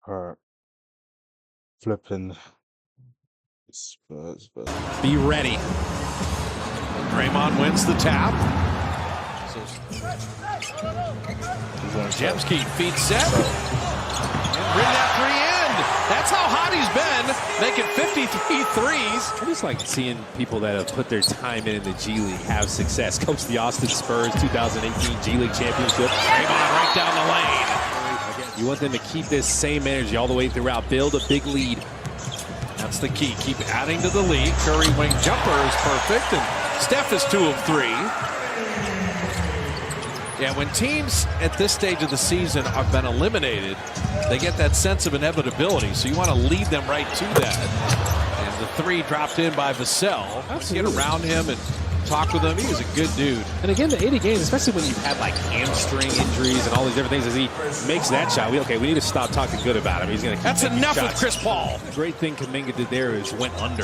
Her flipping Spurs. Be ready. Draymond wins the tap. Jemski feet set. And bring that three in. That's how hot he's been, making 53 threes. I just like seeing people that have put their time in the G League have success. Coach the Austin Spurs 2018 G League Championship. Draymond right down the lane. You want them to keep this same energy all the way throughout. Build a big lead. That's the key. Keep adding to the lead. Curry wing jumper is perfect, and Steph is 2 of 3. Yeah, when teams at this stage of the season have been eliminated, they get that sense of inevitability. So you want to lead them right to that. And the 3 dropped in by Vassell. Get around him and talk with him. He was a good dude. And again, the 80 games, especially when you've had like hamstring injuries and all these different things, as he makes that shot, we need to stop talking good about him. He's going to keep That's enough shots. with Chris Paul. The great thing Kuminga did there is went under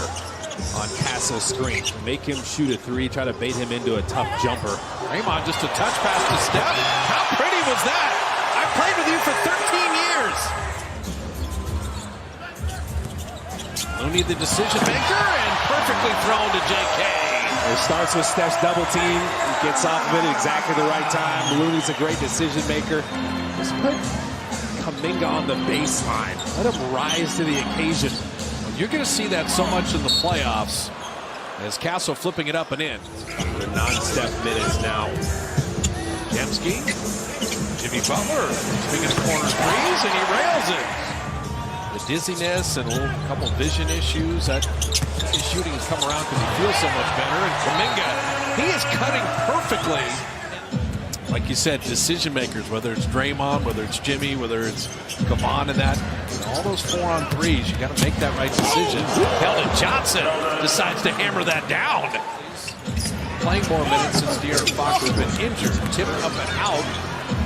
on Castle's screen. Make him shoot a 3, try to bait him into a tough jumper. Draymond just a touch pass to Steph. How pretty was that? I played with you for 13 years. Looney the decision maker and perfectly thrown to JK. It starts with Steph's double team. He gets off of it at exactly the right time. Looney's a great decision maker. Just put Kuminga on the baseline. Let him rise to the occasion. You're going to see that so much in the playoffs as Castle flipping it up and in. The non-Steph minutes now. Jemski, Jimmy Butler, swinging a corner threes, and he rails it. The dizziness and a couple vision issues. That his shooting has come around because he feels so much better. And Kuminga, he is cutting perfectly. Like you said, decision makers, whether it's Draymond, whether it's Jimmy, whether it's Kavan and that, all those 4-on-3s, you got to make that right decision. Keldon Johnson decides to hammer that down. Playing more minutes since De'Aaron Fox has been injured, tipped up and out.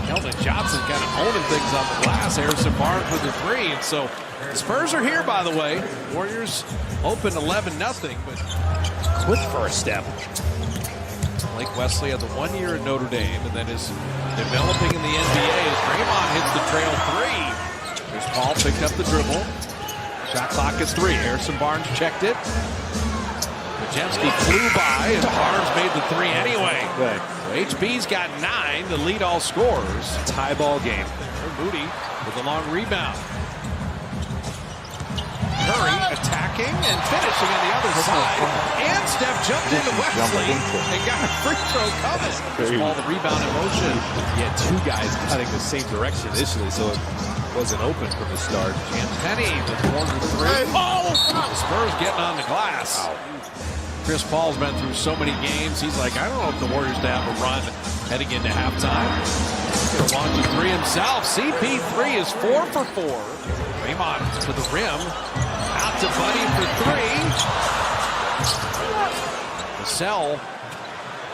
Keldon Johnson kind of owning things on the glass. Harrison Barnes with the 3, and so the Spurs are here, by the way. Warriors open 11-0, but Quick first step. Blake Wesley had the 1 year at Notre Dame and then is developing in the NBA as Draymond hits the trail 3. Here's Paul, picked up the dribble. Shot clock is 3. Harrison Barnes checked it. Jemski flew by and Barnes made the 3 anyway. Good. So HB's got 9 to lead all scorers. Tie ball game. Moody with a long rebound. Curry attacking and finishing on the other side. And Steph jumped into Wesley and got a free throw coming. Chris Paul, the rebound in motion. He had 2 guys cutting the same direction initially, so it wasn't open from the start. And Penny, the corner 3. Oh! The Spurs getting on the glass. Chris Paul's been through so many games. He's like, I don't know if the Warriors to have a run heading into halftime. He's going to launch a 3 himself. CP3 is 4 for 4. Draymond to the rim. Out to Buddy for 3. Vassell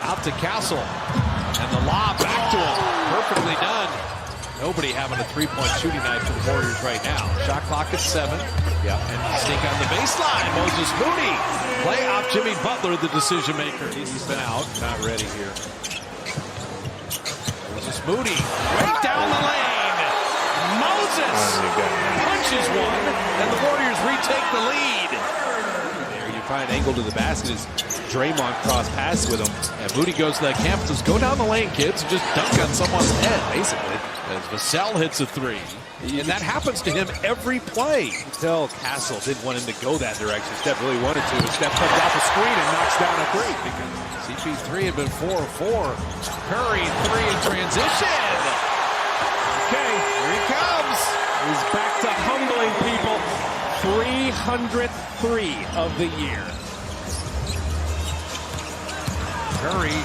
out to Castle. And the lob back to him. Perfectly done. Nobody having a 3-point shooting night for the Warriors right now. Shot clock at 7. Yeah. And sneak on the baseline. Moses Moody. Play off Jimmy Butler, the decision maker. He's been out. Not ready here. Moses Moody. Right down the lane. Moses punches one. And the Warriors retake the lead. There you find an angle to the basket as Draymond cross pass with him. And Moody goes to that camp and says, go down the lane, kids, and just dunk on someone's head, basically. As Vassell hits a 3. And that happens to him every play. Until Castle didn't want him to go that direction. Steph really wanted to. And Steph comes off the screen and knocks down a 3. CP3 had been 4 of 4. Curry, 3 in transition. Okay, here he comes. He's back to humbling people. 303 of the year. Curry,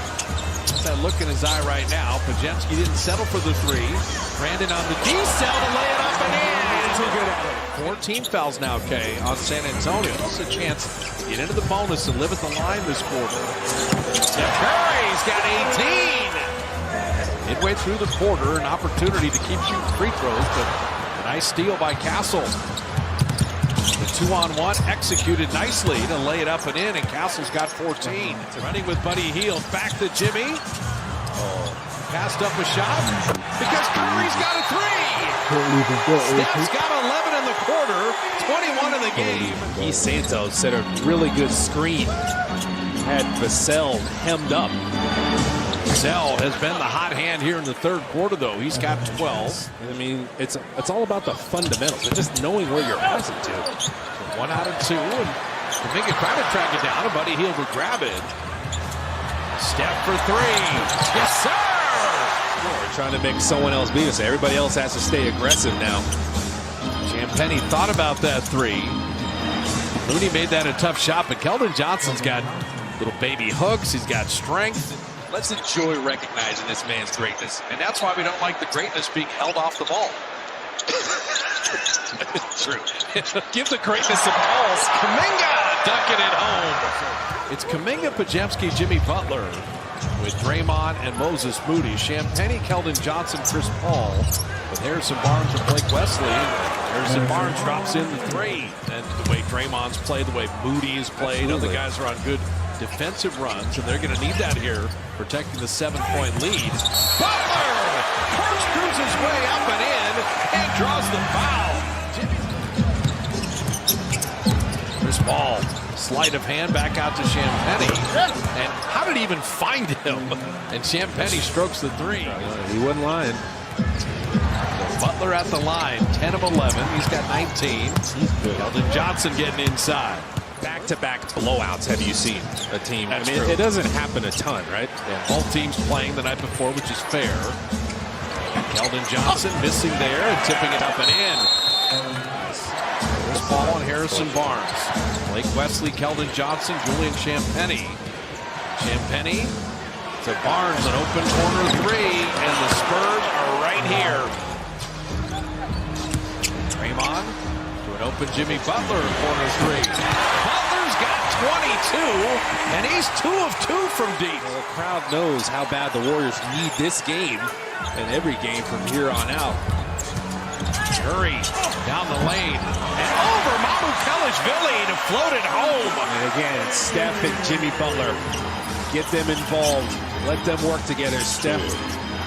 what's that look in his eye right now? Pajemski didn't settle for the 3. Brandon on the D-cell to lay it up and in. Too good at it. 14 fouls now, Kay, on San Antonio. It's a chance to get into the bonus and live at the line this quarter. Steph Curry's got 18. Midway through the quarter, an opportunity to keep shooting free throws, but a nice steal by Castle. The 2-on-1 executed nicely to lay it up and in, and Castle's got 14. Running with Buddy Hield, back to Jimmy. Passed up a shot because Curry's got a 3. Steph's got 11 quarter, 21 in the game. Guy Santos set a really good screen. Had Vassell hemmed up. Vassell has been the hot hand here in the third quarter, though. He's got 12. I mean, it's all about the fundamentals and just knowing where you're passing to. So 1 out of 2, and Kuminga trying to track it down, and Buddy Hield will grab it. Step for 3. Yes, sir! We're trying to make someone else beat us. Everybody else has to stay aggressive now. Champagnie thought about that 3. Mooney made that a tough shot, but Keldon Johnson's got little baby hooks. He's got strength. Let's enjoy recognizing this man's greatness. And that's why we don't like the greatness being held off the ball. True. Give the greatness some balls. Kuminga dunking it home. It's Kuminga, Podziemski, Jimmy Butler with Draymond and Moses Moody. Champagnie, Keldon Johnson, Chris Paul with Harrison Barnes and Blake Wesley. Harrison Barnes drops in the 3. And the way Draymond's played, the way Moody has played, other guys are on good defensive runs, and they're going to need that here, protecting the 7-point lead. Butler corkscrews his way up and in, and draws the foul. Chris Paul, sleight of hand back out to Champagnie, and how did he even find him? And Champagnie strokes the 3. He wasn't lying. So Butler at the line, 10 of 11. He's got 19. Keldon Johnson getting inside. Back-to-back blowouts have you seen a team? That's I mean, true. it doesn't happen a ton, right? Yeah, both teams playing the night before, which is fair. Keldon Johnson missing there and tipping it up and in. Chris Paul and Harrison Barnes. Blake Wesley, Keldon Johnson, Julian Champagnie. Champagnie to Barnes, an open corner 3, and the Spurs are right here. Draymond to an open Jimmy Butler, corner 3. Butler's got 22, and he's 2 of 2 from deep. Well, the crowd knows how bad the Warriors need this game and every game from here on out. Curry down the lane and over Mamukelashvili to float it home. And again, it's Steph and Jimmy Butler. Get them involved. Let them work together. Steph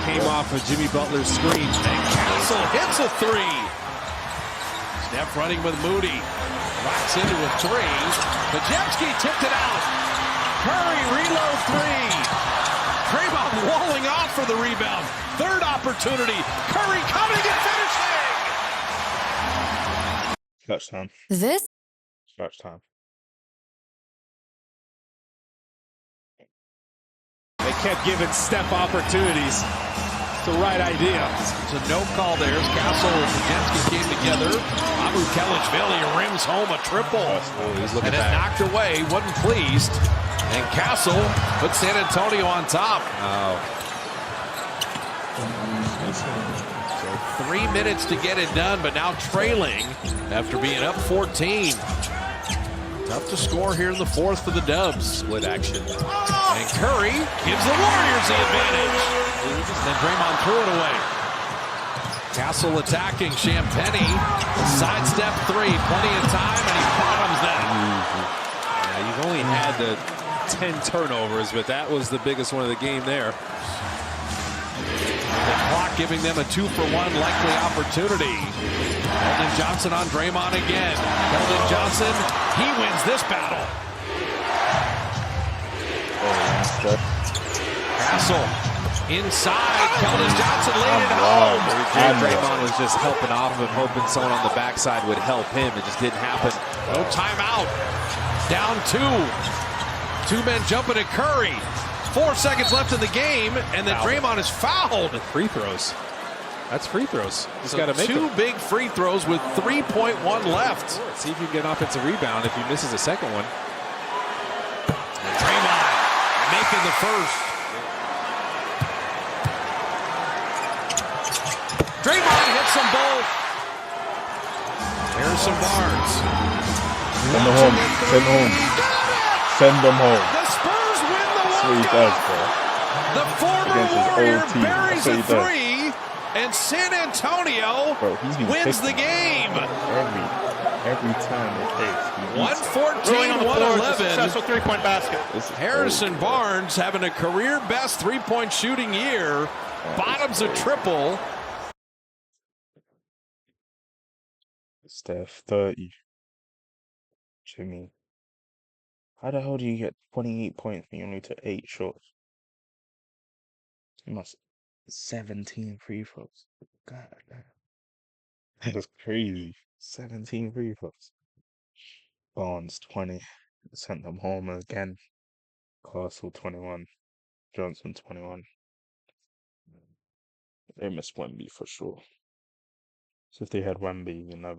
came off of Jimmy Butler's screen. And Castle hits a 3. Steph running with Moody. Rocks into a 3. Podziemski tipped it out. Curry reload 3. Draymond walling off for the rebound. Third opportunity. Curry coming and finishing. Clutch time. This Clutch time. They kept giving Steph opportunities. It's the right idea. It's a no call there as Castle and Podziemski came together. Mamukelashvili rims home a triple. He's looking And it back. knocked away. Wasn't pleased. And Castle put San Antonio on top. So 3 minutes to get it done, but now trailing after being up 14. Tough to score here in the fourth for the Dubs. Split action. And Curry gives the Warriors the advantage. And then Draymond threw it away. Castle attacking Champagnie. Sidestep 3. Plenty of time, and he bottoms that. Yeah, you've only had the 10 turnovers, but that was the biggest one of the game there. The clock giving them a 2-for-1 likely opportunity. Keldon Johnson on Draymond again. Keldon Johnson, he wins this battle. Castle inside. Keldon Johnson laid it home. Draymond was just helping off him, hoping someone on the backside would help him. It just didn't happen. No timeout. Down 2. 2 men jumping at Curry. 4 seconds left in the game, and then Draymond is fouled. Free throws. That's free throws. He's So got to make 2 them. big free throws with 3.1 left. See if you can get an offensive rebound if he misses a second one. Draymond making the first. Draymond hits them both. Harrison Barnes. Send them home. Send them home. Send them home. The Spurs win the That's what he walkout. does, bro. The former Against his Warrior old team. buries That's what a he does. 3, and San Antonio Bro, he's been wins fixing the game. every time they face. He beats 114, 111. Successful three-point basket. This is Harrison Barnes having a career best three-point shooting year. Bottoms a triple. Steph, 30. Jimmy. How the hell do you get 28 points when you only took 8 shots? You must 17 free throws. God damn. That's crazy. 17 free throws. Barnes, 20. Sent them home again. Castle, 21. Johnson, 21. They missed Wemby for sure. So if they had Wemby, you know.